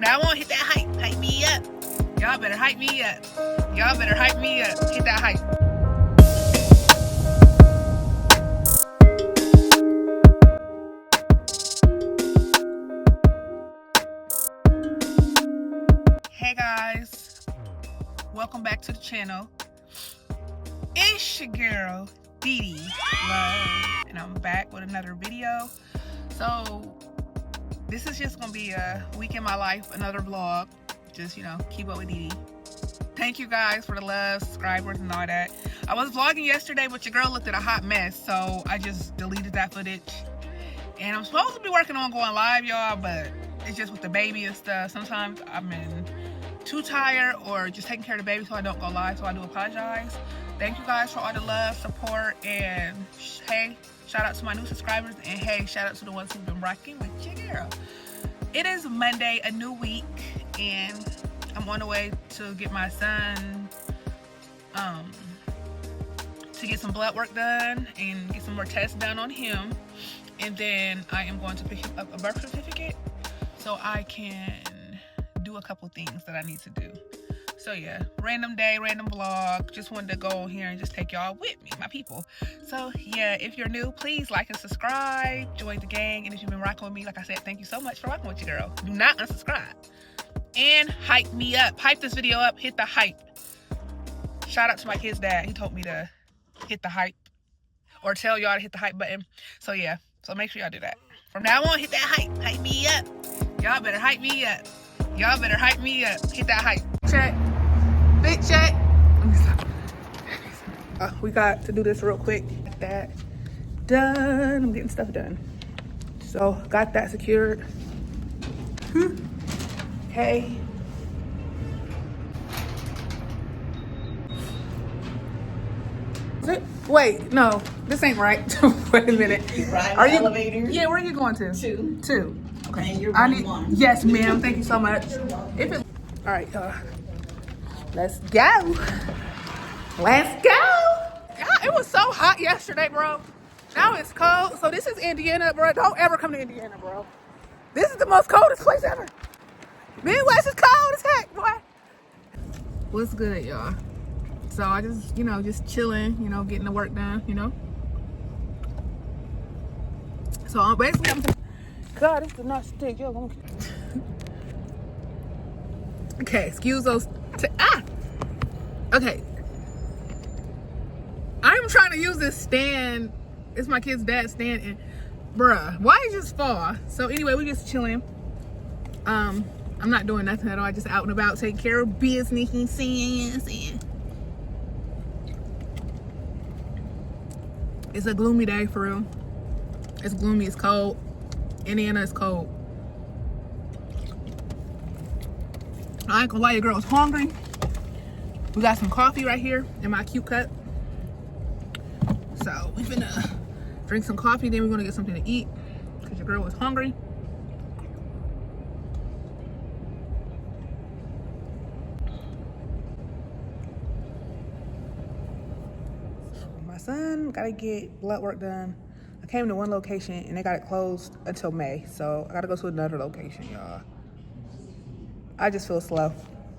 Now I want to hit that hype. Hype me up. Y'all better hype me up. Y'all better hype me up. Hit that hype. Hey guys. Welcome back to the channel. It's your girl, Didi Love. And I'm back with another video. So, this is just going to be a week in my life, another vlog. Just, you know, keep up with Didi. Thank you guys for the love, subscribers, and all that. I was vlogging yesterday, but your girl looked at a hot mess, so I just deleted that footage. And I'm supposed to be working on going live, y'all, but it's just with the baby and stuff. Sometimes I'm too tired or just taking care of the baby so I don't go live, so I do apologize. Thank you guys for all the love, support, and hey, shout out to my new subscribers, and hey, shout out to the ones who've been rocking with your girl. It is Monday, a new week, and I'm on the way to get my son to get some blood work done and get some more tests done on him. And then I am going to pick him up a birth certificate so I can do a couple things that I need to do. So yeah, random day, random vlog. Just wanted to go on here and just take y'all with me, my people. So yeah, if you're new, please like and subscribe, join the gang. And if you've been rocking with me, like I said, thank you so much for rocking with your girl. Do not unsubscribe. And hype me up. Hype this video up. Hit the hype. Shout out to my kid's dad. He told me to hit the hype or tell y'all to hit the hype button. So yeah, so make sure y'all do that. From now on, hit that hype. Hype me up. Y'all better hype me up. Y'all better hype me up. Hit that hype. Check. Big check. Let me stop. We got to do this real quick. Get that done. I'm getting stuff done. So got that secured. Okay. Is it? Wait, no, this ain't right. Wait a minute. Are you elevator? Yeah, where are you going to? Two. Okay. And you're I need one. Yes, ma'am. Thank you so much. If it. All right, let's go. Let's go. God, it was so hot yesterday, bro. Now it's cold. So this is Indiana, bro. Don't ever come to Indiana, bro. This is the most coldest place ever. Midwest is cold as heck, boy. What's good, y'all? So I just, just chilling, getting the work done, So I'm God, this does not stick. Yo, okay, excuse those. Okay. I'm trying to use this stand. It's my kid's dad's stand, and bruh, why did it just fall? So anyway, we just chilling. I'm not doing nothing at all. I just out and about taking care of business and seeing. It's a gloomy day for real. It's gloomy, it's cold. Indiana is cold. I ain't gonna lie, your girl is hungry. We got some coffee right here in my cute cup. So we finna drink some coffee, then we're gonna get something to eat because your girl was hungry. My son gotta get blood work done. I came to one location and they got it closed until May, so I gotta go to another location, y'all. I just feel slow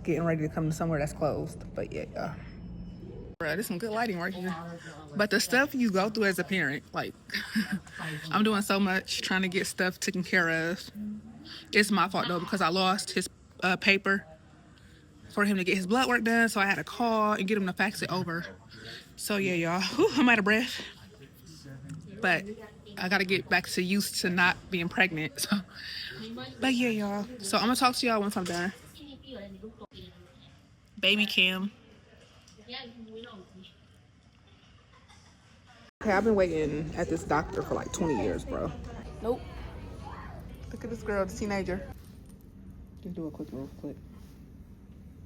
getting ready to come to somewhere that's closed, but yeah, y'all. Bruh, there's some good lighting right here. But the stuff you go through as a parent, like, I'm doing so much trying to get stuff taken care of. It's my fault though, because I lost his paper for him to get his blood work done, so I had to call and get him to fax it over. So yeah, y'all, I'm out of breath. But I gotta get back to used to not being pregnant. So. But yeah, y'all. So I'm gonna talk to y'all once I'm done. Baby cam. Okay, I've been waiting at this doctor for like 20 years, bro. Nope. Look at this girl, the teenager. Just do a quick real quick.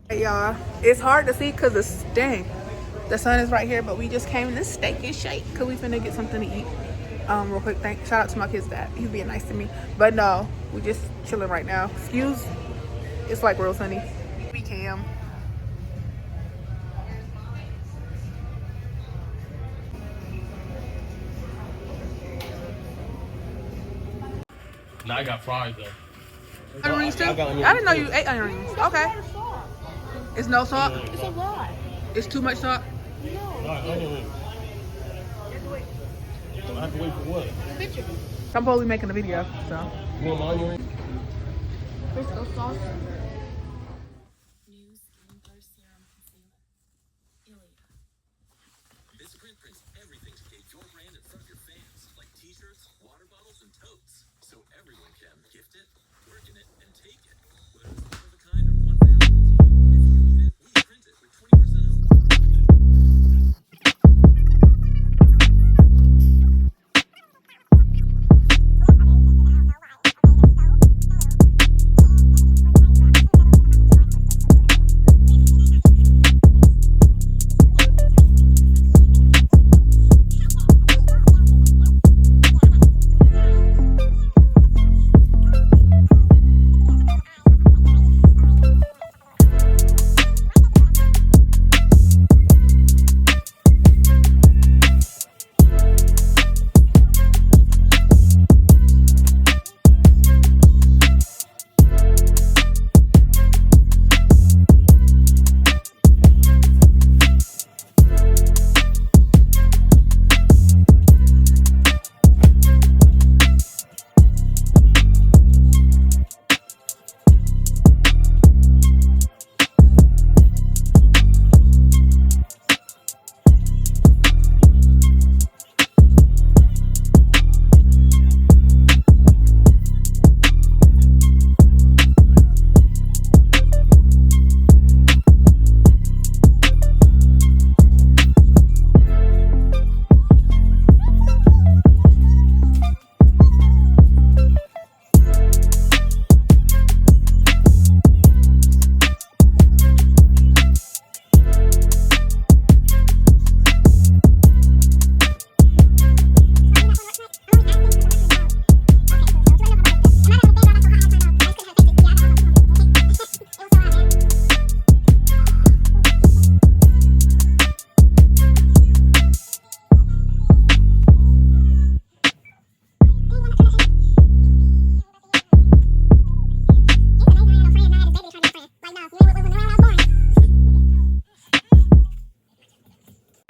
Hey y'all, it's hard to see because the sun is right here, but we just came in this steak and shake because we finna get something to eat. Real quick, shout out to my kid's dad. He's being nice to me. But no, we just chilling right now. It's like real sunny. We cam. Now I got fries though. Onion rings too? I didn't know you ate onion rings. Okay. It's no salt? It's a lot. It's too much salt? No. Onion rings. I have to wait for what? The picture. I'm probably making a video, so. You want my onion rings? There's no sauce. New Skin Burst Serum Concealer. Ilia. This print prints everything to get your brand in front of your fans, like t-shirts, water bottles, and totes. So everyone can gift it, work in it, and take it. Whether it's one of a kind or one for your whole team. If you need it, we print it with 20% off.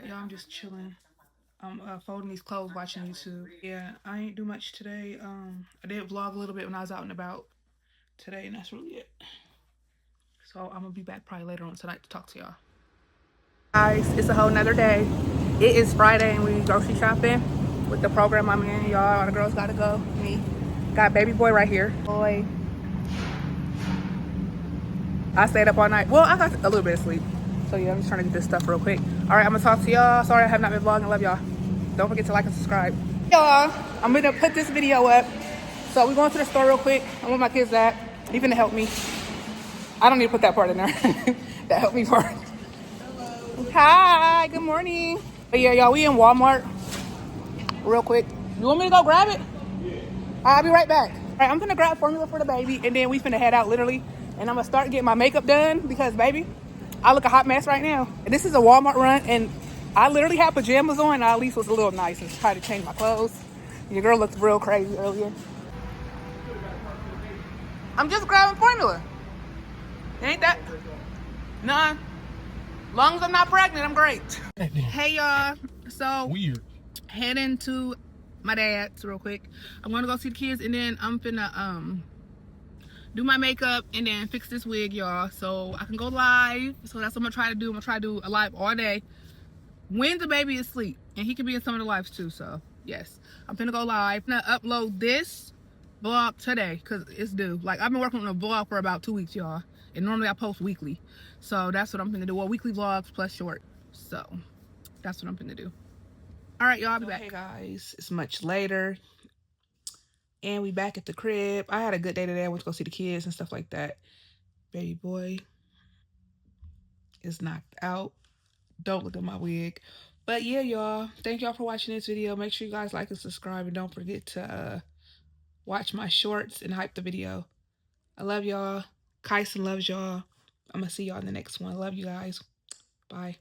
Y'all, I'm just chilling. I'm folding these clothes, watching YouTube. Yeah, I ain't do much today. I did vlog a little bit when I was out and about today, and that's really it. So I'm gonna be back probably later on tonight to talk to y'all. Guys, it's a whole nother day. It is Friday and we grocery shopping with the program I'm in, y'all. All the girls gotta go. Me. Got baby boy right here. Boy. I stayed up all night. Well, I got a little bit of sleep. So yeah, I'm just trying to get this stuff real quick. All right, I'm gonna talk to y'all. Sorry I have not been vlogging. I love y'all. Don't forget to like and subscribe. Y'all, I'm gonna put this video up. So we're going to the store real quick. I'm with my kids at. You finna help me. I don't need to put that part in there. That helped me part. Hello. Hi, good morning. But yeah, y'all, we in Walmart. Real quick. You want me to go grab it? Yeah. I'll be right back. All right, I'm gonna grab formula for the baby and then we finna head out literally. And I'm gonna start getting my makeup done because baby, I look a hot mess right now. And this is a Walmart run and I literally have pajamas on and I at least was a little nice and tried to change my clothes. Your girl looked real crazy earlier. I'm just grabbing formula. Ain't that? None. Long as I'm not pregnant, I'm great. Hey y'all. So Weird. Heading to my dad's real quick. I'm gonna go see the kids and then I'm finna do my makeup and then fix this wig, y'all, so I can go live. So that's what I'm gonna try to do. I'm gonna try to do a live all day when the baby is asleep, and he can be in some of the lives too. So yes, I'm finna go live. I'm gonna upload this vlog today because it's due. Like, I've been working on a vlog for about 2 weeks, y'all, and normally I post weekly. So that's what I'm gonna do. Well, weekly vlogs plus short. So that's what I'm gonna do. All right, y'all, I'll be back. Hey guys, it's much later and we back at the crib. I had a good day today. I went to go see the kids and stuff like that. Baby boy is knocked out. Don't look at my wig. But yeah, y'all, thank y'all for watching this video. Make sure you guys like and subscribe and don't forget to watch my shorts and hype the video. I love y'all. Kyson loves y'all. I'm gonna see y'all in the next one. I love you guys. Bye.